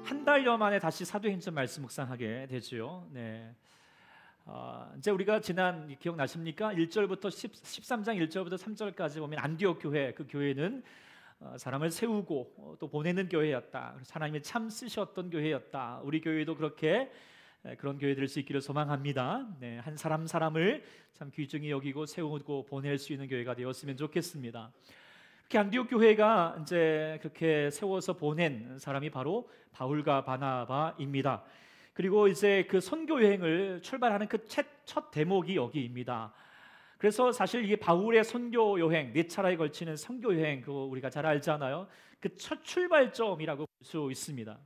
한 달여 만에 다시 사도행전 말씀 묵상하게 되죠. 네. 이제 우리가 지난 기억나십니까? 1절부터 13장 1절부터 3절까지 보면 안디옥 교회, 그 교회는 사람을 세우고 또 보내는 교회였다. 하나님이 참 쓰셨던 교회였다. 우리 교회도 그렇게 그런 교회 될 수 있기를 소망합니다. 네, 한 사람을 참 귀중히 여기고 세우고 보낼 수 있는 교회가 되었으면 좋겠습니다. 이렇게 안디옥 교회가 이제 그렇게 세워서 보낸 사람이 바로 바울과 바나바입니다. 그리고 이제 그 선교 여행을 출발하는 그 첫 대목이 여기입니다. 그래서 사실 이게 바울의 선교 여행, 4차례에 걸치는 선교 여행, 그거 우리가 잘 알잖아요. 그 첫 출발점이라고 볼 수 있습니다.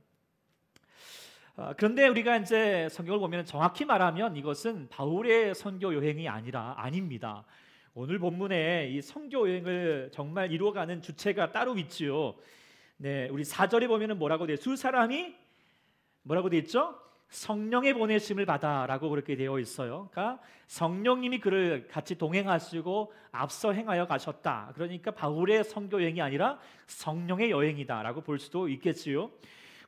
그런데 우리가 이제 성경을 보면 정확히 말하면 이것은 바울의 선교 여행이 아닙니다. 오늘 본문에 이 선교 여행을 정말 이루어가는 주체가 따로 있지요. 네, 우리 4절에 보면은 뭐라고 돼요? 두 사람이 뭐라고 돼 있죠? 성령의 보내심을 받아라고 그렇게 되어 있어요. 그러니까 성령님이 그를 같이 동행하시고 앞서 행하여 가셨다. 그러니까 바울의 선교 여행이 아니라 성령의 여행이다라고 볼 수도 있겠지요.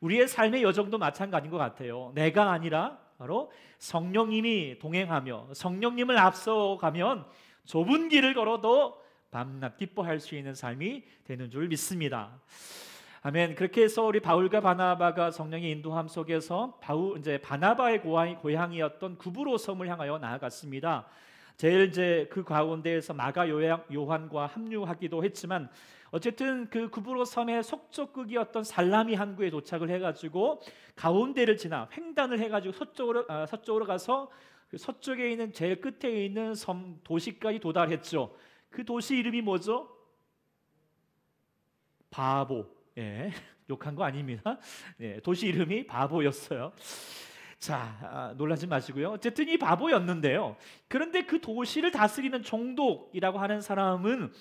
우리의 삶의 여정도 마찬가지인 것 같아요. 내가 아니라 바로 성령님이 동행하며 성령님을 앞서가면 좁은 길을 걸어도 밤낮 기뻐할 수 있는 삶이 되는 줄 믿습니다. 아멘. 그렇게 해서 우리 바울과 바나바가 성령의 인도함 속에서 이제 바나바의 고향이었던 구브로 섬을 향하여 나아갔습니다. 제일 이제 그 가운데에서 마가 요한과 합류하기도 했지만 어쨌든 그 구브로 섬의 속적극이었던 살라미 항구에 도착을 해가지고 가운데를 지나 횡단을 해가지고 서쪽으로 가서 그 서쪽에 있는 제일 끝에 있는 섬 도시까지 도달했죠. 그 도시 이름이 뭐죠? 바보. 예, 욕한 거 아닙니다. 예, 도시 이름이 바보였어요. 자, 놀라지 마시고요. 어쨌든 이 바보였는데요. 그런데 그 도시를 다스리는 총독이라고 하는 사람은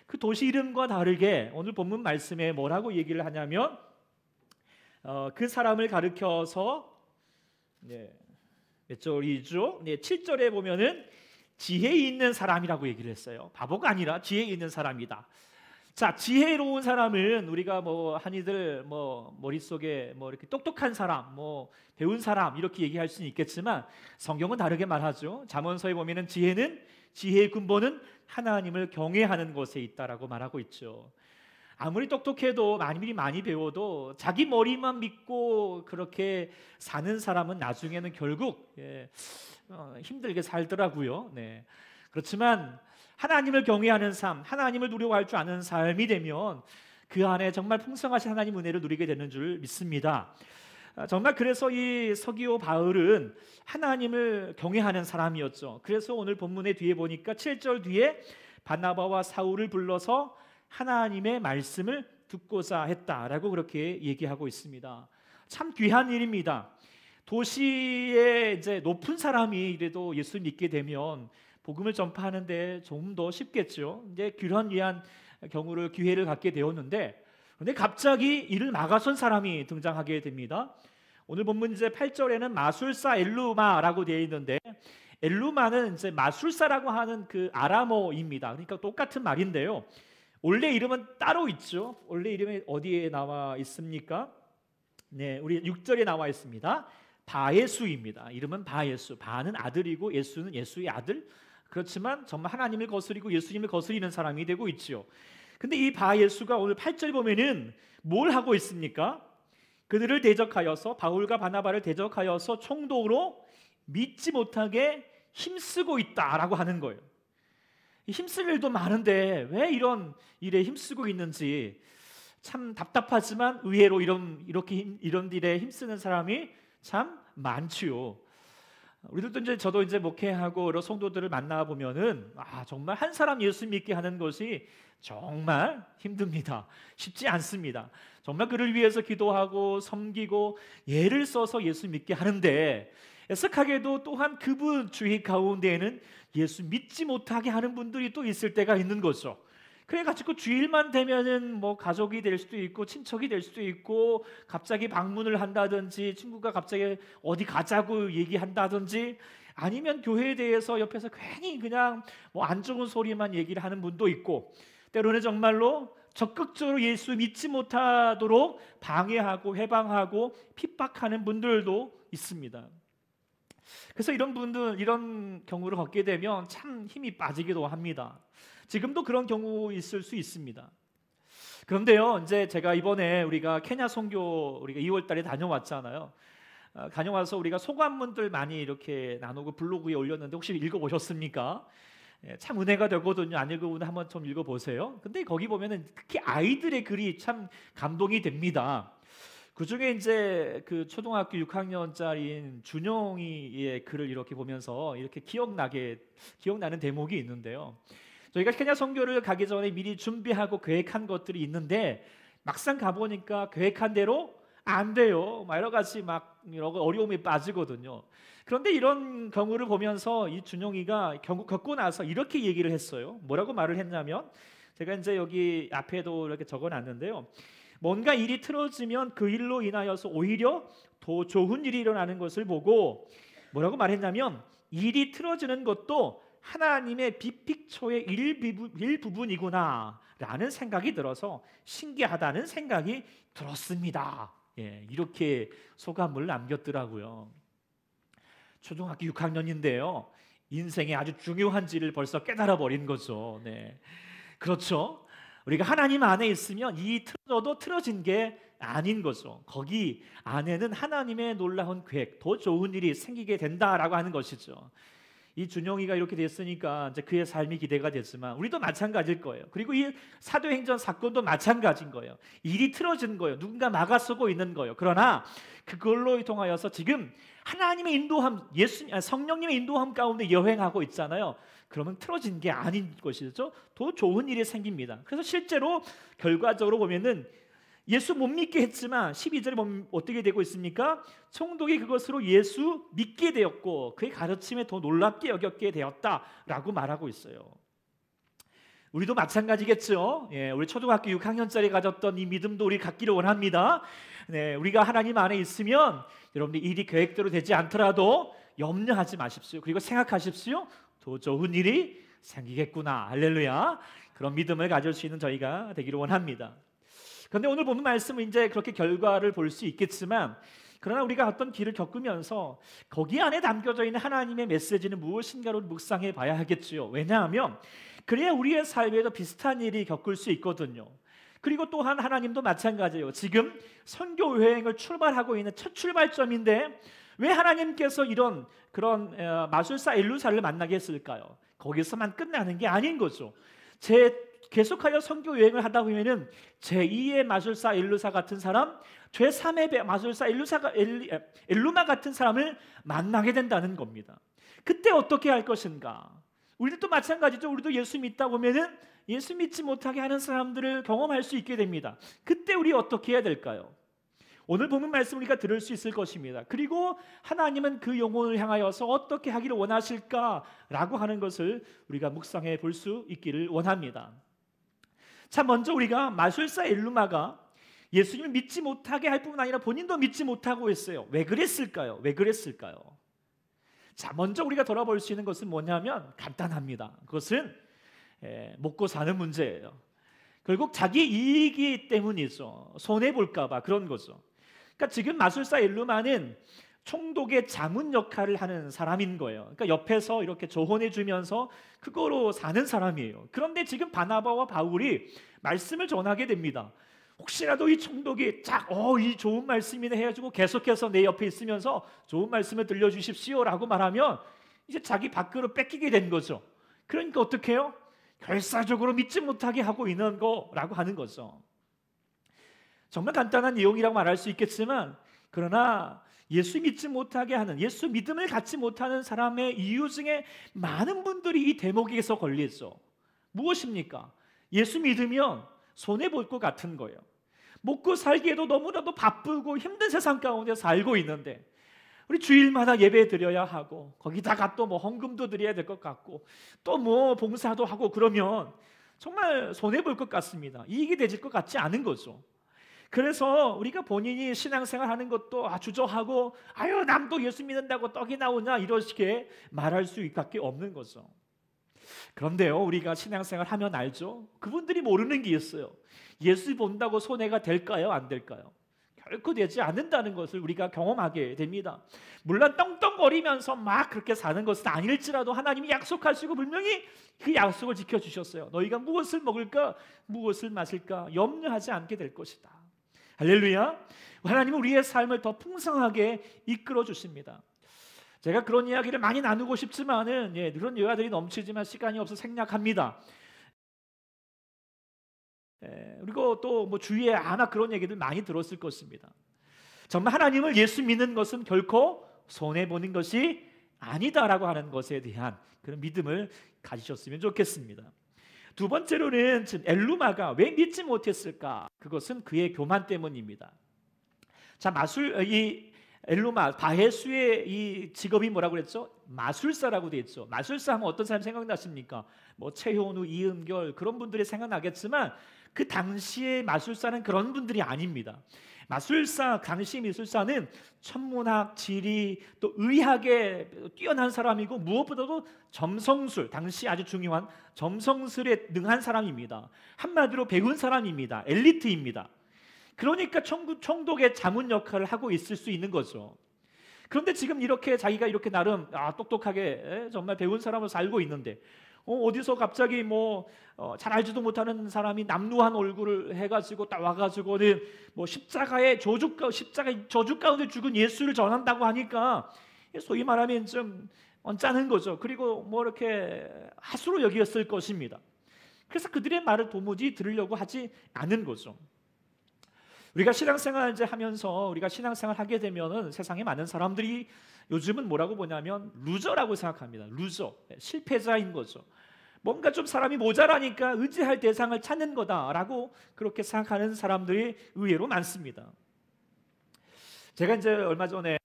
그 도시 이름과 다르게 오늘 본문 말씀에 뭐라고 얘기를 하냐면 그 사람을 가리켜서 몇 절이죠? 7절에 보면은 지혜 있는 사람이라고 얘기를 했어요. 바보가 아니라 지혜 있는 사람이다. 자, 지혜로운 사람은 우리가 한이들 머릿속에 이렇게 똑똑한 사람, 배운 사람 이렇게 얘기할 수는 있겠지만 성경은 다르게 말하죠. 잠언서에 보면은 지혜의 근본은 하나님을 경외하는 것에 있다라고 말하고 있죠. 아무리 똑똑해도 많이 배워도 자기 머리만 믿고 그렇게 사는 사람은 나중에는 결국 힘들게 살더라고요. 네. 그렇지만 하나님을 경외하는 삶, 하나님을 누려할 줄 아는 삶이 되면 그 안에 정말 풍성하신 하나님 은혜를 누리게 되는 줄 믿습니다. 정말 그래서 이 서기오 바울은 하나님을 경외하는 사람이었죠. 그래서 오늘 본문의 뒤에 보니까 7절 뒤에 바나바와 사울을 불러서 하나님의 말씀을 듣고자 했다라고 그렇게 얘기하고 있습니다. 참 귀한 일입니다. 도시에 이제 높은 사람이 이래도 예수 믿게 되면 복음을 전파하는데 좀 더 쉽겠죠. 이제 그런 기회를 갖게 되었는데, 그런데 갑자기 이를 막아선 사람이 등장하게 됩니다. 오늘 본문 이제 8절에는 마술사 엘루마라고 되어 있는데, 엘루마는 이제 마술사라고 하는 그 아람어입니다. 그러니까 똑같은 말인데요. 원래 이름은 따로 있죠. 원래 이름이 어디에 나와 있습니까? 네, 우리 6절에 나와 있습니다. 바예수입니다. 이름은 바예수. 바는 아들이고 예수는 예수의 아들. 그렇지만 정말 하나님을 거스리고 예수님을 거스리는 사람이 되고 있죠. 근데 이 바예수가 오늘 8절 보면은 뭘 하고 있습니까? 그들을 대적하여서 바울과 바나바를 대적하여서 총독으로 믿지 못하게 힘쓰고 있다라고 하는 거예요. 힘쓸 일도 많은데 왜 이런 일에 힘쓰고 있는지 참 답답하지만 의외로 이런 일에 힘쓰는 사람이 참 많지요. 우리들도 저도 목회하고 여러 성도들을 만나 보면은 정말 한 사람 예수 믿게 하는 것이 정말 힘듭니다. 쉽지 않습니다. 정말 그를 위해서 기도하고 섬기고 예를 써서 예수 믿게 하는데 애석하게도 또한 그분 주위 가운데에는 예수 믿지 못하게 하는 분들이 또 있을 때가 있는 거죠. 그래가지고 주일만 되면은 가족이 될 수도 있고 친척이 될 수도 있고 갑자기 방문을 한다든지 친구가 갑자기 어디 가자고 얘기한다든지 아니면 교회에 대해서 옆에서 괜히 그냥 안 좋은 소리만 얘기를 하는 분도 있고 때로는 정말로 적극적으로 예수 믿지 못하도록 방해하고 해방하고 핍박하는 분들도 있습니다. 그래서 이런 분들, 이런 경우를 겪게 되면 참 힘이 빠지기도 합니다. 지금도 그런 경우 있을 수 있습니다. 그런데요, 이제 제가 이번에 우리가 케냐 선교 우리가 2월 달에 다녀왔잖아요. 다녀와서 우리가 소감문들 많이 이렇게 나누고 블로그에 올렸는데 혹시 읽어보셨습니까? 참 은혜가 되거든요. 안 읽어보면 한번 좀 읽어보세요. 근데 거기 보면은 특히 아이들의 글이 참 감동이 됩니다. 그 중에 이제 그 초등학교 6학년짜리인 준영이의 글을 이렇게 보면서 이렇게 기억나는 대목이 있는데요. 저희가 케냐 선교를 가기 전에 미리 준비하고 계획한 것들이 있는데 막상 가보니까 계획한 대로 안 돼요. 여러 가지 여러 어려움이 빠지거든요. 그런데 이런 경우를 보면서 이 준용이가 겪고 나서 이렇게 얘기를 했어요. 뭐라고 말을 했냐면, 제가 이제 여기 앞에도 이렇게 적어놨는데요. 뭔가 일이 틀어지면 그 일로 인하여서 오히려 더 좋은 일이 일어나는 것을 보고 뭐라고 말했냐면, 일이 틀어지는 것도 하나님의 빅픽처의 일부분이구나 라는 생각이 들어서 신기하다는 생각이 들었습니다. 이렇게 소감을 남겼더라고요. 초등학교 6학년인데요. 인생의 아주 중요한지를 벌써 깨달아 버린 거죠. 그렇죠. 우리가 하나님 안에 있으면 이 틀어져도 틀어진 게 아닌 거죠. 거기 안에는 하나님의 놀라운 계획, 더 좋은 일이 생기게 된다라고 하는 것이죠. 이 준영이가 이렇게 됐으니까 이제 그의 삶이 기대가 됐지만 우리도 마찬가지일 거예요. 그리고 이 사도행전 사건도 마찬가지인 거예요. 일이 틀어진 거예요. 누군가 막아서고 있는 거예요. 그러나 그걸로 통하여서 지금 하나님의 인도함, 성령님의 인도함 가운데 여행하고 있잖아요. 그러면 틀어진 게 아닌 것이죠. 더 좋은 일이 생깁니다. 그래서 실제로 결과적으로 보면은 예수 못 믿게 했지만 12절에 보면 어떻게 되고 있습니까? 총독이 그것으로 예수 믿게 되었고 그의 가르침에 더 놀랍게 여겼게 되었다라고 말하고 있어요. 우리도 마찬가지겠죠. 우리 초등학교 6학년짜리 가졌던 이 믿음도 우리 갖기를 원합니다. 우리가 하나님 안에 있으면 여러분들 일이 계획대로 되지 않더라도 염려하지 마십시오. 그리고 생각하십시오. 더 좋은 일이 생기겠구나. 할렐루야. 그런 믿음을 가질 수 있는 저희가 되기를 원합니다. 그런데 오늘 보는 말씀은 이제 그렇게 결과를 볼 수 있겠지만, 그러나 우리가 어떤 길을 겪으면서 거기 안에 담겨져 있는 하나님의 메시지는 무엇인가를 묵상해 봐야 하겠지요. 왜냐하면 그래야 우리의 삶에도 비슷한 일이 겪을 수 있거든요. 그리고 또한 하나님도 마찬가지예요. 지금 선교 여행을 출발하고 있는 첫 출발점인데 왜 하나님께서 그런 마술사 엘루사를 만나게 했을까요? 거기서만 끝나는 게 아닌 거죠. 계속하여 선교 여행을 하다 보면은 제2의 마술사 엘루사 같은 사람, 제3의 마술사 엘루마 같은 사람을 만나게 된다는 겁니다. 그때 어떻게 할 것인가? 우리도 마찬가지죠. 우리도 예수 믿다 보면은 예수 믿지 못하게 하는 사람들을 경험할 수 있게 됩니다. 그때 우리 어떻게 해야 될까요? 오늘 보는 말씀 우리가 들을 수 있을 것입니다. 그리고 하나님은 그 영혼을 향하여서 어떻게 하기를 원하실까라고 하는 것을 우리가 묵상해 볼 수 있기를 원합니다. 자, 먼저 우리가 마술사 엘루마가 예수님을 믿지 못하게 할 뿐만 아니라 본인도 믿지 못하고 있어요. 왜 그랬을까요? 자, 먼저 우리가 돌아볼 수 있는 것은 뭐냐면 간단합니다. 그것은 먹고 사는 문제예요. 결국 자기 이익이 때문이죠. 손해볼까 봐 그런 거죠. 그러니까 지금 마술사 엘루마는 총독의 자문 역할을 하는 사람인 거예요. 그러니까 옆에서 이렇게 조언해 주면서 그거로 사는 사람이에요. 그런데 지금 바나바와 바울이 말씀을 전하게 됩니다. 혹시라도 이 총독이 이 좋은 말씀이네 해가지고 계속해서 내 옆에 있으면서 좋은 말씀을 들려주십시오라고 말하면 이제 자기 밖으로 뺏기게 된 거죠. 그러니까 어떻게 해요? 결사적으로 믿지 못하게 하고 있는 거라고 하는 거죠. 정말 간단한 내용이라고 말할 수 있겠지만, 그러나 예수 믿지 못하게 하는, 예수 믿음을 갖지 못하는 사람의 이유 중에 많은 분들이 이 대목에서 걸리죠. 무엇입니까? 예수 믿으면 손해볼 것 같은 거예요. 먹고 살기에도 너무나도 바쁘고 힘든 세상 가운데 살고 있는데 우리 주일마다 예배 드려야 하고 거기다가 또 헌금도 드려야 될 것 같고 또 봉사도 하고 그러면 정말 손해볼 것 같습니다. 이익이 되질 것 같지 않은 거죠. 그래서 우리가 본인이 신앙생활 하는 것도 주저하고 남도 예수 믿는다고 떡이 나오냐 이렇게 말할 수밖에 없는 거죠. 그런데요, 우리가 신앙생활 하면 알죠? 그분들이 모르는 게 있어요. 예수 본다고 손해가 될까요? 안 될까요? 결코 되지 않는다는 것을 우리가 경험하게 됩니다. 물론 떵떵거리면서 막 그렇게 사는 것은 아닐지라도 하나님이 약속하시고 분명히 그 약속을 지켜주셨어요. 너희가 무엇을 먹을까, 무엇을 마실까 염려하지 않게 될 것이다. 할렐루야. 하나님은 우리의 삶을 더 풍성하게 이끌어 주십니다. 제가 그런 이야기를 많이 나누고 싶지만은 그런 여야들이 넘치지만 시간이 없어 생략합니다. 그리고 또 뭐 주위에 아마 그런 얘기들 많이 들었을 것입니다. 정말 하나님을 예수 믿는 것은 결코 손해 보는 것이 아니다라고 하는 것에 대한 그런 믿음을 가지셨으면 좋겠습니다. 두 번째로는 엘루마가 왜 믿지 못했을까? 그것은 그의 교만 때문입니다. 자, 이 엘루마 바헤수의 이 직업이 뭐라고 그랬죠? 마술사라고 돼 있죠. 마술사 하면 어떤 사람 생각나십니까? 뭐 최효우, 이은결 그런 분들이 생각나겠지만 그 당시의 마술사는 그런 분들이 아닙니다. 마술사, 당시 미술사는 천문학, 지리, 또 의학에 뛰어난 사람이고 무엇보다도 점성술, 당시 아주 중요한 점성술에 능한 사람입니다. 한마디로 배운 사람입니다. 엘리트입니다. 그러니까 총독의 자문 역할을 하고 있을 수 있는 거죠. 그런데 지금 이렇게 자기가 이렇게 나름 똑똑하게 정말 배운 사람으로 살고 있는데 어디서 갑자기 잘 알지도 못하는 사람이 남루한 얼굴을 해가지고 딱 와가지고는 십자가의 저주 가운데 죽은 예수를 전한다고 하니까 소위 말하면 좀 언짢은 거죠. 그리고 이렇게 하수로 여겼을 것입니다. 그래서 그들의 말을 도무지 들으려고 하지 않은 거죠. 우리가 신앙생활 이제 하면서 우리가 신앙생활 하게 되면은 세상에 많은 사람들이 요즘은 뭐라고 보냐면 루저라고 생각합니다. 루저, 실패자인 거죠. 뭔가 좀 사람이 모자라니까 의지할 대상을 찾는 거다라고 그렇게 생각하는 사람들이 의외로 많습니다. 제가 이제 얼마 전에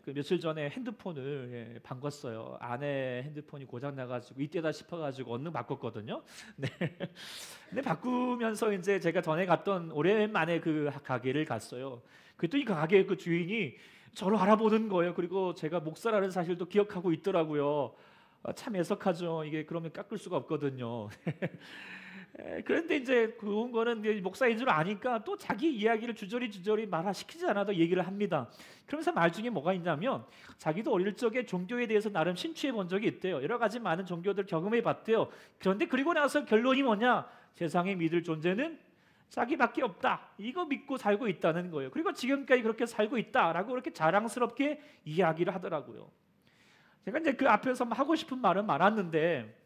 며칠 전에 핸드폰을 바꿨어요. 아내 핸드폰이 고장 나가지고 이때다 싶어가지고 얼른 바꿨거든요. 네. 근데 바꾸면서 이제 제가 전에 갔던 오랜만에 그 가게를 갔어요. 그랬더니 그 가게 그 주인이 저를 알아보는 거예요. 그리고 제가 목사라는 사실도 기억하고 있더라고요. 참 애석하죠. 이게 그러면 깎을 수가 없거든요. 그런데 이제 그런 거는 목사인 줄 아니까 또 자기 이야기를 주저리 말시키지 않아도 얘기를 합니다. 그러면서 말 중에 뭐가 있냐면 자기도 어릴 적에 종교에 대해서 나름 심취해 본 적이 있대요. 여러 가지 많은 종교들 경험해 봤대요. 그런데 그리고 나서 결론이 뭐냐? 세상에 믿을 존재는 자기밖에 없다. 이거 믿고 살고 있다는 거예요. 그리고 지금까지 그렇게 살고 있다라고 그렇게 자랑스럽게 이야기를 하더라고요. 제가 이제 그 앞에서 하고 싶은 말은 많았는데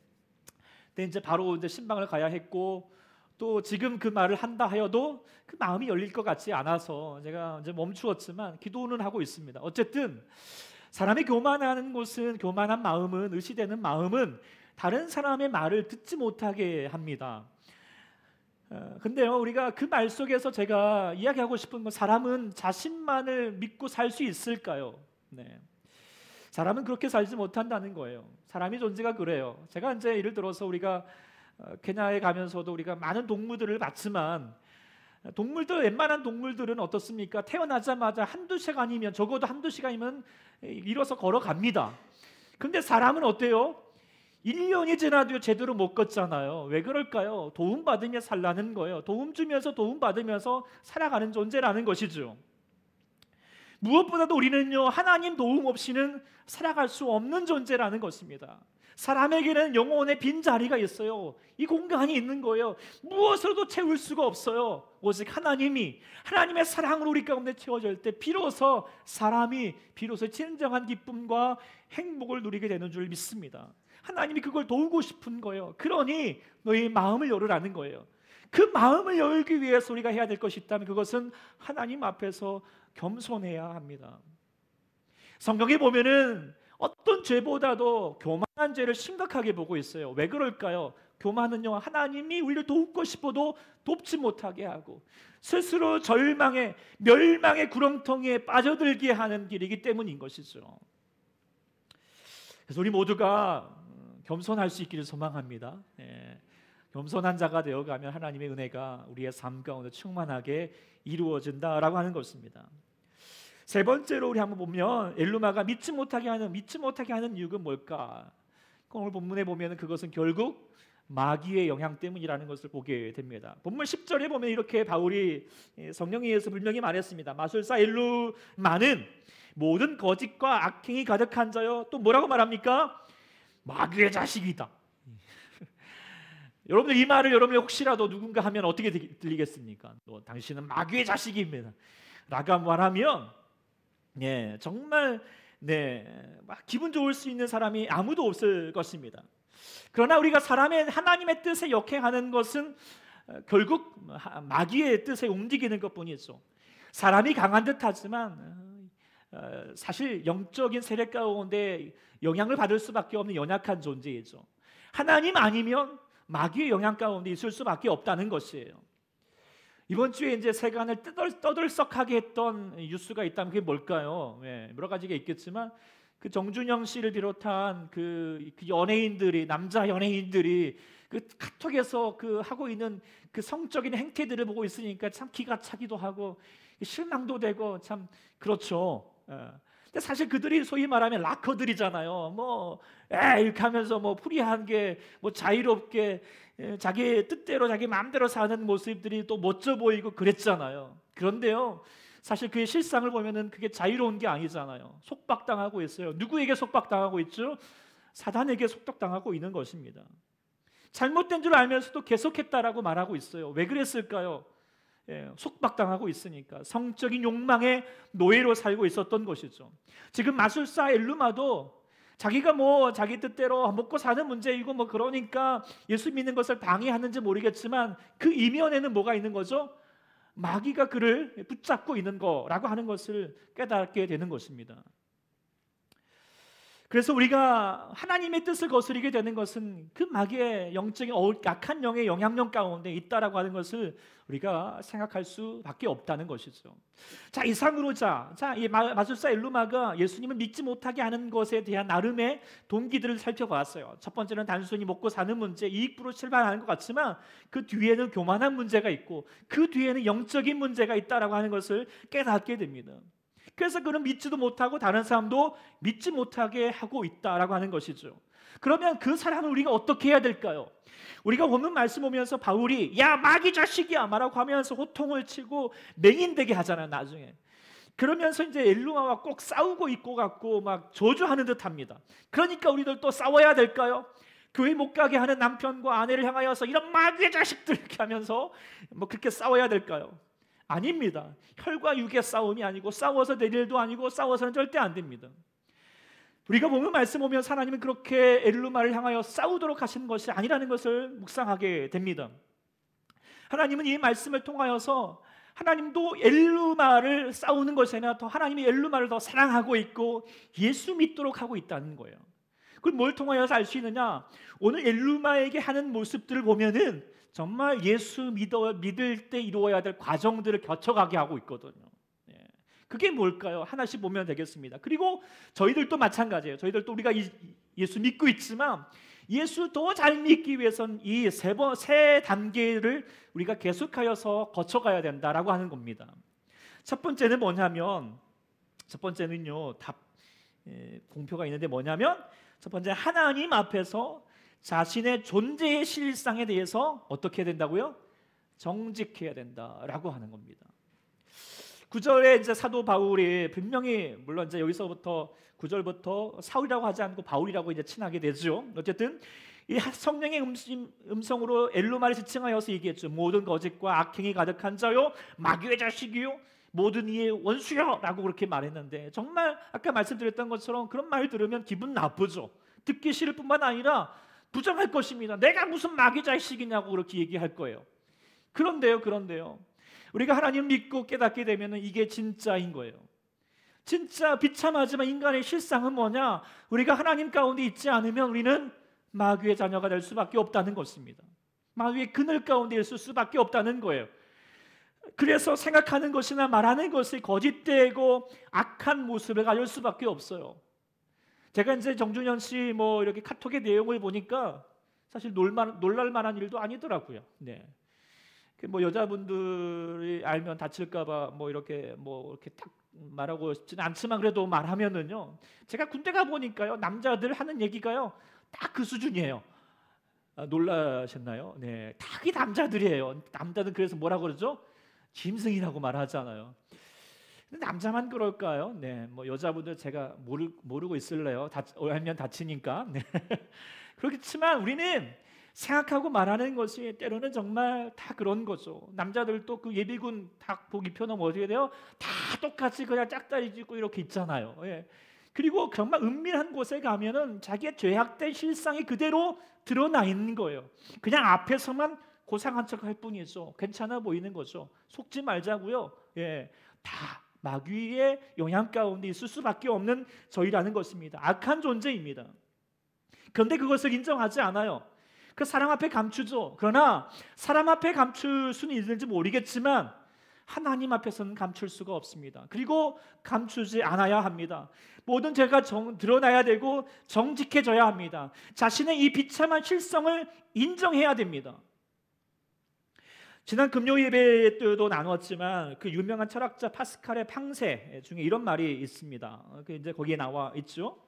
근데 이제 바로 이제 신방을 가야 했고 또 지금 그 말을 한다 하여도 그 마음이 열릴 것 같지 않아서 제가 이제 멈추었지만 기도는 하고 있습니다. 어쨌든 사람이 교만한 마음은 의시되는 마음은 다른 사람의 말을 듣지 못하게 합니다. 근데요 우리가 그 말 속에서 제가 이야기하고 싶은 건 사람은 자신만을 믿고 살 수 있을까요? 네. 사람은 그렇게 살지 못한다는 거예요. 사람이 존재가 그래요. 제가 이제 예를 들어서 우리가 케냐에 가면서도 우리가 많은 동물들을 봤지만 웬만한 동물들은 어떻습니까? 태어나자마자 한두 시간이면 적어도 한두 시간이면 일어서 걸어갑니다. 근데 사람은 어때요? 1년이 지나도 제대로 못 걷잖아요. 왜 그럴까요? 도움받으며 살라는 거예요. 도움 주면서 도움받으면서 살아가는 존재라는 것이죠. 무엇보다도 우리는요 하나님 도움 없이는 살아갈 수 없는 존재라는 것입니다. 사람에게는 영혼의 빈자리가 있어요. 이 공간이 있는 거예요. 무엇으로도 채울 수가 없어요. 오직 하나님의 사랑으로 우리 가운데 채워질 때 비로소 진정한 기쁨과 행복을 누리게 되는 줄 믿습니다. 하나님이 그걸 도우고 싶은 거예요. 그러니 너희 마음을 열으라는 거예요. 그 마음을 열기 위해서 우리가 해야 될 것이 있다면 그것은 하나님 앞에서 겸손해야 합니다. 성경에 보면은 어떤 죄보다도 교만한 죄를 심각하게 보고 있어요. 왜 그럴까요? 교만은요 하나님이 우리를 돕고 싶어도 돕지 못하게 하고 스스로 멸망의 구렁텅이에 빠져들게 하는 길이기 때문인 것이죠. 그래서 우리 모두가 겸손할 수 있기를 소망합니다. 겸손한 자가 되어가면 하나님의 은혜가 우리의 삶 가운데 충만하게 이루어진다라고 하는 것입니다. 세 번째로 우리 한번 보면 엘루마가 믿지 못하게 하는 이유가 뭘까? 오늘 본문에 보면 그것은 결국 마귀의 영향 때문이라는 것을 보게 됩니다. 본문 10절에 보면 이렇게 바울이 성령에 의해서 분명히 말했습니다. 마술사 엘루마는 모든 거짓과 악행이 가득한 자여, 또 뭐라고 말합니까? 마귀의 자식이다. 여러분들 이 말을 여러분이 혹시라도 누군가 하면 어떻게 들리겠습니까? 당신은 마귀의 자식입니다 라고 말하면 정말 막 기분 좋을 수 있는 사람이 아무도 없을 것입니다. 그러나 우리가 하나님의 뜻에 역행하는 것은 결국 마귀의 뜻에 움직이는 것뿐이죠. 사람이 강한 듯하지만 사실 영적인 세력 가운데 영향을 받을 수밖에 없는 연약한 존재이죠. 하나님 아니면 마귀의 영향 가운데 있을 수밖에 없다는 것이에요. 이번 주에 이제 세간을 떠들썩하게 했던 뉴스가 있다면 그게 뭘까요? 여러 가지가 있겠지만 그 정준영 씨를 비롯한 그 연예인들이, 남자 연예인들이 그 카톡에서 그 하고 있는 그 성적인 행태들을 보고 있으니까 참 기가 차기도 하고 실망도 되고 참 그렇죠. 근데 사실 그들이 소위 말하면 락커들이잖아요. 이렇게 하면서 프리한 게 자유롭게 자기 뜻대로 자기 마음대로 사는 모습들이 또 멋져 보이고 그랬잖아요. 그런데요, 사실 그의 실상을 보면은 그게 자유로운 게 아니잖아요. 속박당하고 있어요. 누구에게 속박당하고 있죠? 사단에게 속박당하고 있는 것입니다. 잘못된 줄 알면서도 계속했다라고 말하고 있어요. 왜 그랬을까요? 속박당하고 있으니까 성적인 욕망의 노예로 살고 있었던 것이죠. 지금 마술사 엘루마도 자기가 자기 뜻대로 먹고 사는 문제이고 그러니까 예수 믿는 것을 방해하는지 모르겠지만 그 이면에는 뭐가 있는 거죠? 마귀가 그를 붙잡고 있는 거라고 하는 것을 깨닫게 되는 것입니다. 그래서 우리가 하나님의 뜻을 거스르게 되는 것은 그 마귀의 영적인 약한 영의 영향력 가운데 있다라고 하는 것을 우리가 생각할 수밖에 없다는 것이죠. 자, 이상으로 이 마술사 엘루마가 예수님을 믿지 못하게 하는 것에 대한 나름의 동기들을 살펴봤어요. 첫 번째는 단순히 먹고 사는 문제, 이익부로 출발하는 것 같지만 그 뒤에는 교만한 문제가 있고 그 뒤에는 영적인 문제가 있다라고 하는 것을 깨닫게 됩니다. 그래서 그는 믿지도 못하고 다른 사람도 믿지 못하게 하고 있다라고 하는 것이죠. 그러면 그 사람을 우리가 어떻게 해야 될까요? 우리가 본문 말씀 보면서 바울이 야 마귀 자식이야 라고 하면서 호통을 치고 맹인되게 하잖아요. 나중에 그러면서 이제 엘루마와 꼭 싸우고 있고 같고 막 저주하는 듯합니다. 그러니까 우리들 또 싸워야 될까요? 교회 못 가게 하는 남편과 아내를 향하여서 이런 마귀의 자식들 이렇게 하면서 그렇게 싸워야 될까요? 아닙니다. 혈과 육의 싸움이 아니고 싸워서 될 일도 아니고 싸워서는 절대 안 됩니다. 우리가 보면 말씀 보면 하나님은 그렇게 엘루마를 향하여 싸우도록 하신 것이 아니라는 것을 묵상하게 됩니다. 하나님은 이 말씀을 통하여서 하나님도 엘루마를 싸우는 것에나 더 하나님이 엘루마를 더 사랑하고 있고 예수 믿도록 하고 있다는 거예요. 그걸 뭘 통하여서 알 수 있느냐? 오늘 엘루마에게 하는 모습들을 보면은 정말 예수 믿을 때 이루어야 될 과정들을 거쳐가게 하고 있거든요. 그게 뭘까요? 하나씩 보면 되겠습니다. 그리고 저희들도 마찬가지예요. 저희들도 우리가 예수 믿고 있지만 예수 더 잘 믿기 위해서는 이 세 단계를 우리가 계속하여서 거쳐가야 된다라고 하는 겁니다. 첫 번째는 뭐냐면 공표가 있는데 뭐냐면 첫 번째 하나님 앞에서 자신의 존재의 실상에 대해서 어떻게 해야 된다고요? 정직해야 된다라고 하는 겁니다. 9절에 이제 사도 바울이 분명히 물론 이제 여기서부터 9절부터 사울이라고 하지 않고 바울이라고 이제 칭하게 되죠. 어쨌든 이 성령의 음성으로 엘루마를 지칭하여서 얘기했죠. 모든 거짓과 악행이 가득한 자요, 마귀의 자식이요, 모든 이의 원수요라고 그렇게 말했는데 정말 아까 말씀드렸던 것처럼 그런 말 들으면 기분 나쁘죠. 듣기 싫을 뿐만 아니라 부정할 것입니다. 내가 무슨 마귀 자식이냐고 그렇게 얘기할 거예요. 그런데요. 우리가 하나님 믿고 깨닫게 되면 이게 진짜인 거예요. 진짜 비참하지만 인간의 실상은 뭐냐? 우리가 하나님 가운데 있지 않으면 우리는 마귀의 자녀가 될 수밖에 없다는 것입니다. 마귀의 그늘 가운데 있을 수밖에 없다는 거예요. 그래서 생각하는 것이나 말하는 것이 거짓되고 악한 모습을 가질 수밖에 없어요. 제가 이제 정준현 씨 이렇게 카톡의 내용을 보니까 사실 놀랄 만한 일도 아니더라고요. 여자분들이 알면 다칠까봐 이렇게 딱 말하고 싶지는 않지만 그래도 말하면은요. 제가 군대 가 보니까요 남자들 하는 얘기가요 딱 그 수준이에요. 놀라셨나요? 네, 다 그게 남자들이에요. 남자들 그래서 뭐라고 그러죠? 짐승이라고 말하잖아요. 근데 남자만 그럴까요? 네, 뭐 여자분들 제가 모르고 있을래요. 알면 다치니까. 네. 그렇지만 우리는 생각하고 말하는 것이 때로는 정말 다 그런 거죠. 남자들도 그 예비군 닭복 입혀놓으면 어떻게 돼요? 다 똑같이 그냥 짝다리 짚고 이렇게 있잖아요. 예. 그리고 정말 은밀한 곳에 가면은 자기의 죄악된 실상이 그대로 드러나 있는 거예요. 그냥 앞에서만 고상한 척할 뿐이죠. 괜찮아 보이는 거죠. 속지 말자고요. 예, 다 마귀의 영향 가운데 있을 수밖에 없는 저희라는 것입니다. 악한 존재입니다. 그런데 그것을 인정하지 않아요. 그 사람 앞에 감추죠. 그러나 사람 앞에 감출 수는 있는지 모르겠지만 하나님 앞에서는 감출 수가 없습니다. 그리고 감추지 않아야 합니다. 모든 죄가 드러나야 되고 정직해져야 합니다. 자신의 이 비참한 실성을 인정해야 됩니다. 지난 금요 예배 때도 나누었지만 그 유명한 철학자 파스칼의 팡세 중에 이런 말이 있습니다. 이제 거기에 나와 있죠.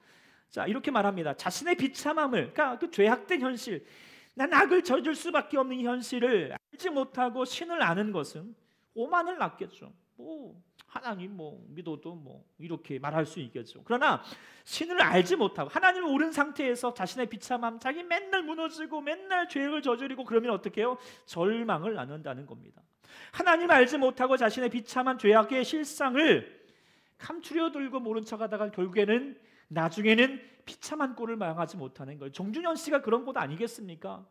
자, 이렇게 말합니다. 자신의 비참함을, 그러니까 그 죄악된 현실, 난 악을 저질 수밖에 없는 현실을 알지 못하고 신을 아는 것은 오만을 낳겠죠. 뭐 하나님 뭐 믿어도 뭐 이렇게 말할 수 있겠죠. 그러나 신을 알지 못하고 하나님을 모르는 상태에서 자신의 비참함, 자기 맨날 무너지고 맨날 죄를 저지르고 그러면 어떻게 해요? 절망을 낳는다는 겁니다. 하나님 알지 못하고 자신의 비참한 죄악의 실상을 감추려 들고 모른 척하다가 결국에는 나중에는 비참한 꼴을 망하지 못하는 거예요. 정준현 씨가 그런 것 아니겠습니까?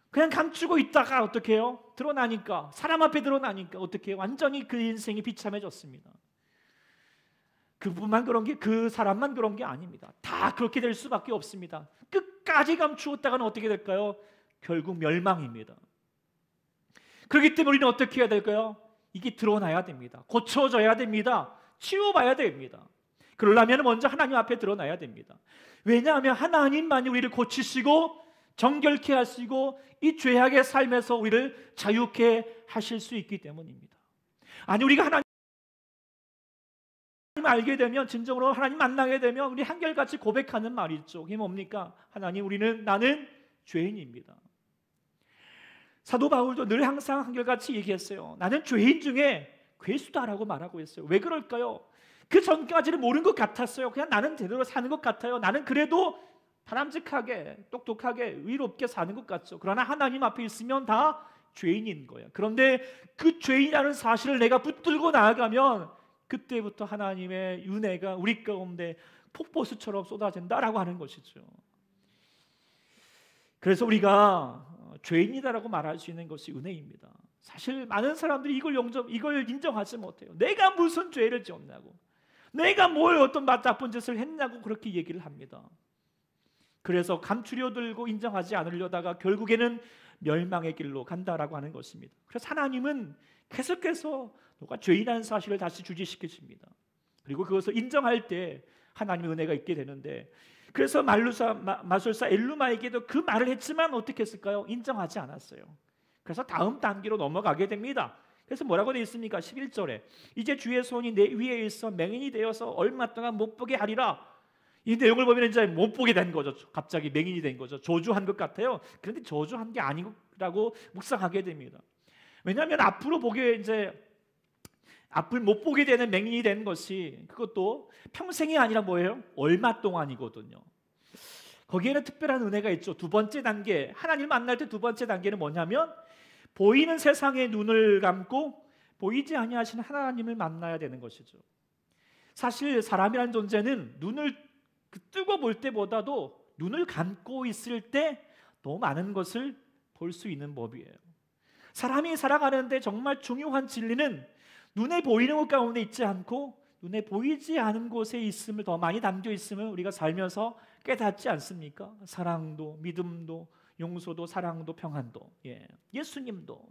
그냥 감추고 있다가 어떻게 해요? 드러나니까, 사람 앞에 드러나니까 어떻게 해요? 완전히 그 인생이 비참해졌습니다. 그분만 그런 게, 그 사람만 그런 게 아닙니다. 다 그렇게 될 수밖에 없습니다. 끝까지 감추었다가는 어떻게 될까요? 결국 멸망입니다. 그렇기 때문에 우리는 어떻게 해야 될까요? 이게 드러나야 됩니다. 고쳐져야 됩니다. 치워봐야 됩니다. 그러려면 먼저 하나님 앞에 드러나야 됩니다. 왜냐하면 하나님만이 우리를 고치시고 정결케 하시고 이 죄악의 삶에서 우리를 자유케 하실 수 있기 때문입니다. 아니, 우리가 하나님 알게 되면, 진정으로 하나님 만나게 되면 우리 한결같이 고백하는 말이 있죠. 그게 뭡니까? 하나님, 나는 죄인입니다. 사도 바울도 늘 항상 한결같이 얘기했어요. 나는 죄인 중에 괴수다라고 말하고 있어요. 왜 그럴까요? 그 전까지는 모르는 것 같았어요. 그냥 나는 제대로 사는 것 같아요. 나는 그래도 바람직하게, 똑똑하게, 의롭게 사는 것 같죠. 그러나 하나님 앞에 있으면 다 죄인인 거예요. 그런데 그 죄인이라는 사실을 내가 붙들고 나아가면 그때부터 하나님의 은혜가 우리 가운데 폭포수처럼 쏟아진다라고 하는 것이죠. 그래서 우리가 죄인이다라고 말할 수 있는 것이 은혜입니다. 사실 많은 사람들이 이걸 인정하지 못해요. 내가 무슨 죄를 지었냐고, 내가 뭘 어떤 나쁜 짓을 했냐고 그렇게 얘기를 합니다. 그래서 감추려 들고 인정하지 않으려다가 결국에는 멸망의 길로 간다라고 하는 것입니다. 그래서 하나님은 계속해서 너가 죄인이라는 사실을 다시 주지시키십니다. 그리고 그것을 인정할 때 하나님의 은혜가 있게 되는데, 그래서 마술사 엘루마에게도 그 말을 했지만 어떻게 했을까요? 인정하지 않았어요. 그래서 다음 단계로 넘어가게 됩니다. 그래서 뭐라고 되어 있습니까? 11절에 이제 주의 손이 내 위에 있어 맹인이 되어서 얼마 동안 못 보게 하리라. 이 내용을 보면 이제 못 보게 된 거죠. 갑자기 맹인이 된 거죠. 저주한 것 같아요. 그런데 저주한 게 아니라고 묵상하게 됩니다. 왜냐하면 앞으로 앞을 못 보게 되는 맹인이 된 것이, 그것도 평생이 아니라 뭐예요? 얼마 동안이거든요. 거기에는 특별한 은혜가 있죠. 두 번째 단계, 하나님 만날 때 두 번째 단계는 뭐냐면 보이는 세상에 눈을 감고 보이지 아니하시는 하나님을 만나야 되는 것이죠. 사실 사람이라는 존재는 눈을 뜨고 볼 때보다도 눈을 감고 있을 때 너무 많은 것을 볼 수 있는 법이에요. 사람이 살아가는데 정말 중요한 진리는 눈에 보이는 것 가운데 있지 않고 눈에 보이지 않은 곳에 있음을 더 많이 담겨 있음을 우리가 살면서 깨닫지 않습니까? 사랑도, 믿음도, 용서도, 사랑도, 평안도. 예수님도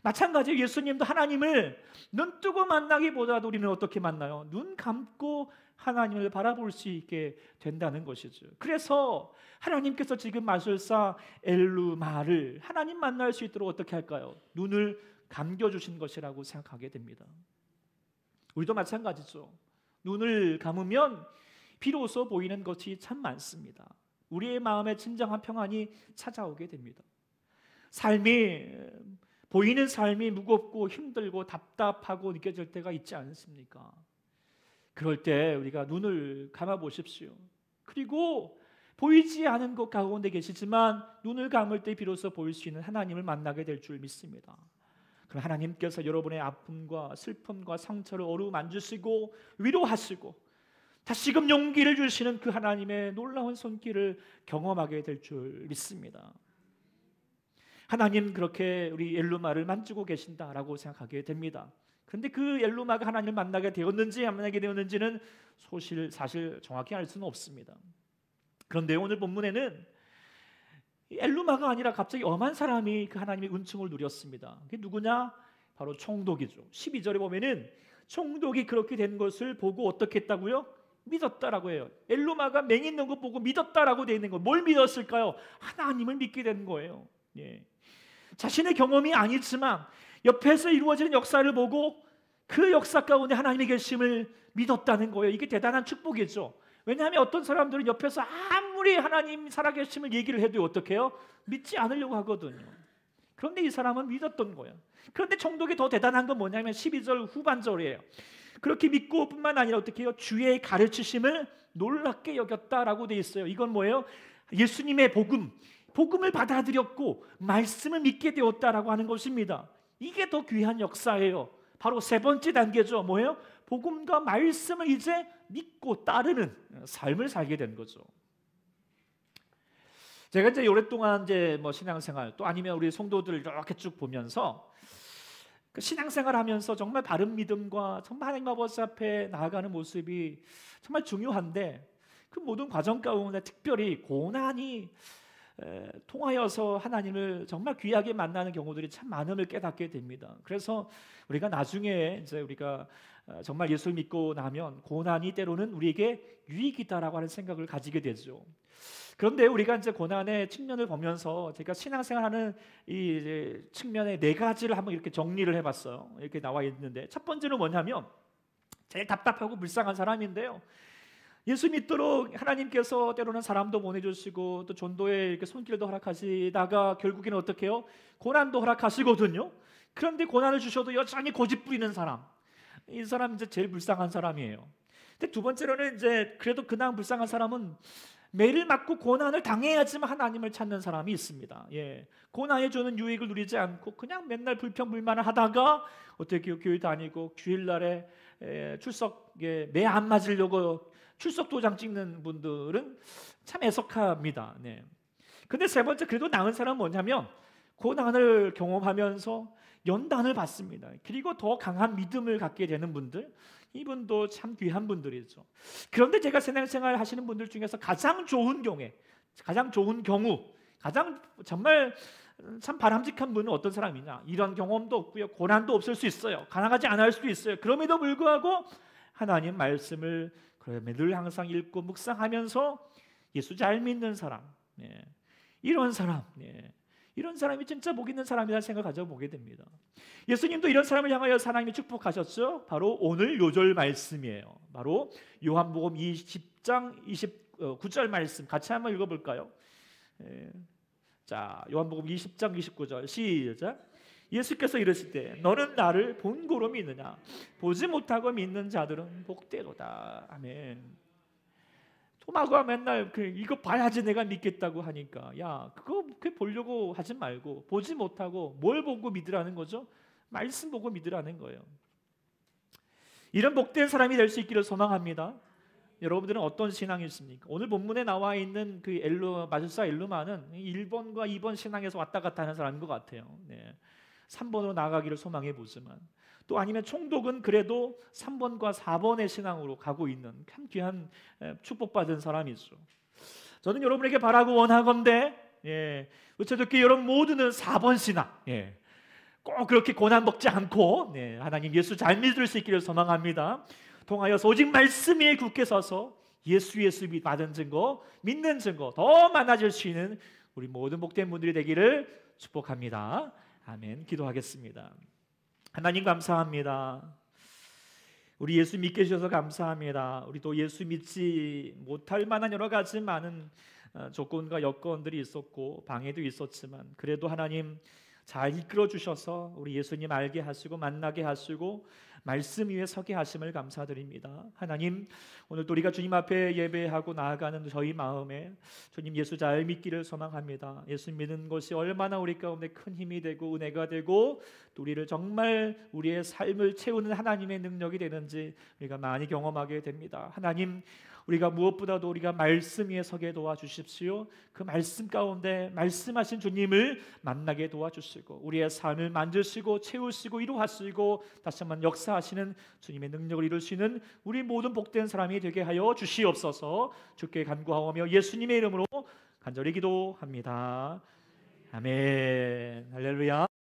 마찬가지로 예수님도 하나님을 눈 뜨고 만나기보다도 우리는 어떻게 만나요? 눈 감고 하나님을 바라볼 수 있게 된다는 것이죠. 그래서 하나님께서 지금 마술사 엘루마를 하나님 만날 수 있도록 어떻게 할까요? 눈을 감겨주신 것이라고 생각하게 됩니다. 우리도 마찬가지죠. 눈을 감으면 비로소 보이는 것이 참 많습니다. 우리의 마음에 진정한 평안이 찾아오게 됩니다. 삶이 보이는 삶이 무겁고 힘들고 답답하고 느껴질 때가 있지 않습니까? 그럴 때 우리가 눈을 감아 보십시오. 그리고 보이지 않은 것 가운데 계시지만 눈을 감을 때 비로소 보일 수 있는 하나님을 만나게 될 줄 믿습니다. 그럼 하나님께서 여러분의 아픔과 슬픔과 상처를 어루만지시고 위로하시고 다시금 용기를 주시는 그 하나님의 놀라운 손길을 경험하게 될 줄 믿습니다. 하나님 그렇게 우리 엘루마를 만지고 계신다라고 생각하게 됩니다. 그런데 그 엘루마가 하나님을 만나게 되었는지 안 만나게 되었는지는 사실 정확히 알 수는 없습니다. 그런데 오늘 본문에는 엘루마가 아니라 갑자기 엄한 사람이 그 하나님의 은총을 누렸습니다. 그게 누구냐? 바로 총독이죠. 12절에 보면은 총독이 그렇게 된 것을 보고 어떻게 했다고요? 믿었다라고 해요. 엘루마가 맹 있는 거 보고 믿었다라고 되어 있는 거. 뭘 믿었을까요? 하나님을 믿게 된 거예요. 예. 자신의 경험이 아니지만 옆에서 이루어지는 역사를 보고 그 역사 가운데 하나님의 계심을 믿었다는 거예요. 이게 대단한 축복이죠. 왜냐하면 어떤 사람들은 옆에서 아무리 하나님 살아계심을 얘기를 해도 어떻게 해요? 믿지 않으려고 하거든요. 그런데 이 사람은 믿었던 거예요. 그런데 총독이 더 대단한 건 뭐냐면 12절 후반절이에요. 그렇게 믿고 뿐만 아니라 어떻게 해요? 주의 가르치심을 놀랍게 여겼다라고 돼 있어요. 이건 뭐예요? 예수님의 복음을 받아들였고 말씀을 믿게 되었다라고 하는 것입니다. 이게 더 귀한 역사예요. 바로 세 번째 단계죠. 뭐예요? 복음과 말씀을 이제 믿고 따르는 삶을 살게 된 거죠. 제가 이제 오랫동안 이제 신앙생활 또 아니면 우리 성도들을 이렇게 쭉 보면서 그 신앙생활하면서 정말 바른 믿음과 정말 하나님 아버지 앞에 나아가는 모습이 정말 중요한데 그 모든 과정 가운데 특별히 고난이 통하여서 하나님을 정말 귀하게 만나는 경우들이 참 많음을 깨닫게 됩니다. 그래서 우리가 나중에 이제 우리가 정말 예수를 믿고 나면 고난이 때로는 우리에게 유익이다라고 하는 생각을 가지게 되죠. 그런데 우리가 이제 고난의 측면을 보면서 제가 신앙생활하는 이 측면의 네 가지를 한번 이렇게 정리를 해봤어요. 이렇게 나와 있는데 첫 번째는 뭐냐면 제일 답답하고 불쌍한 사람인데요. 예수 믿도록 하나님께서 때로는 사람도 보내주시고 또 전도에 이렇게 손길도 허락하시다가 결국에는 어떻게 해요? 고난도 허락하시거든요. 그런데 고난을 주셔도 여전히 고집 부리는 사람, 이 사람 이제 제일 불쌍한 사람이에요. 근데 두 번째로는 이제 그래도 그냥 불쌍한 사람은 매를 맞고 고난을 당해야지만 하나님을 찾는 사람이 있습니다. 예, 고난에 주는 유익을 누리지 않고 그냥 맨날 불평불만을 하다가 어떻게 교회 다니고 주일날에 출석에 매 안 맞으려고 출석 도장 찍는 분들은 참 애석합니다. 네. 근데 세 번째 그래도 나은 사람은 뭐냐면 고난을 경험하면서 연단을 받습니다. 그리고 더 강한 믿음을 갖게 되는 분들, 이분도 참 귀한 분들이죠. 그런데 제가 신앙생활 하시는 분들 중에서 가장 좋은 경우, 가장 정말 참 바람직한 분은 어떤 사람이냐? 이런 경험도 없고요, 고난도 없을 수 있어요. 가난하지 않을 수도 있어요. 그럼에도 불구하고 하나님 말씀을 늘 항상 읽고 묵상하면서 예수 잘 믿는 사람, 이런 사람, 이런 사람이 진짜 복 있는 사람이라는 생각을 가져보게 됩니다. 예수님도 이런 사람을 향하여 하나님이 축복하셨죠. 바로 오늘 요절 말씀이에요. 바로 요한복음 20장 29절 말씀 같이 한번 읽어볼까요? 자, 요한복음 20장 29절 시작. 예수께서 이르실 때 너는 나를 본고로 믿느냐? 보지 못하고 믿는 자들은 복되도다. 아멘. 토마가 맨날 이거 봐야지 내가 믿겠다고 하니까 야 그거 보려고 하지 말고 보지 못하고 뭘 보고 믿으라는 거죠? 말씀 보고 믿으라는 거예요. 이런 복된 사람이 될 수 있기를 소망합니다. 여러분들은 어떤 신앙이 있습니까? 오늘 본문에 나와 있는 그 마술사 엘루마는 1번과 2번 신앙에서 왔다 갔다 하는 사람인 것 같아요. 3번으로 나아가기를 소망해 보지만 또 아니면 총독은 그래도 3번과 4번의 신앙으로 가고 있는 참 귀한 축복받은 사람이죠. 저는 여러분에게 바라고 원하건대 어쩌저께 여러분 모두는 4번 신앙, 꼭 그렇게 고난 먹지 않고 하나님 예수 잘 믿을 수 있기를 소망합니다. 통하여서 오직 말씀 위에 굳게 서서 예수 받은 증거, 믿는 증거 더 많아질 수 있는 우리 모든 복된 분들이 되기를 축복합니다. 아멘. 기도하겠습니다. 하나님 감사합니다. 우리 예수 믿게 해주셔서 감사합니다. 우리 또 예수 믿지 못할 만한 여러 가지 많은 조건과 여건들이 있었고 방해도 있었지만 그래도 하나님 잘 이끌어 주셔서 우리 예수님 알게 하시고 만나게 하시고 말씀 위에 서게 하심을 감사드립니다. 하나님, 오늘도 우리가 주님 앞에 예배하고 나아가는 저희 마음에 주님 예수 잘 믿기를 소망합니다. 예수 믿는 것이 얼마나 우리 가운데 큰 힘이 되고 은혜가 되고 또 우리를 정말 우리의 삶을 채우는 하나님의 능력이 되는지 우리가 많이 경험하게 됩니다. 하나님, 우리가 무엇보다도 우리가 말씀 위에 서게 도와주십시오. 그 말씀 가운데 말씀하신 주님을 만나게 도와주시고 우리의 삶을 만드시고 채우시고 이루하시고 다시 한번 역사하시는 주님의 능력을 이루시는 우리 모든 복된 사람이 되게 하여 주시옵소서. 주께 간구하오며 예수님의 이름으로 간절히 기도합니다. 아멘. 할렐루야.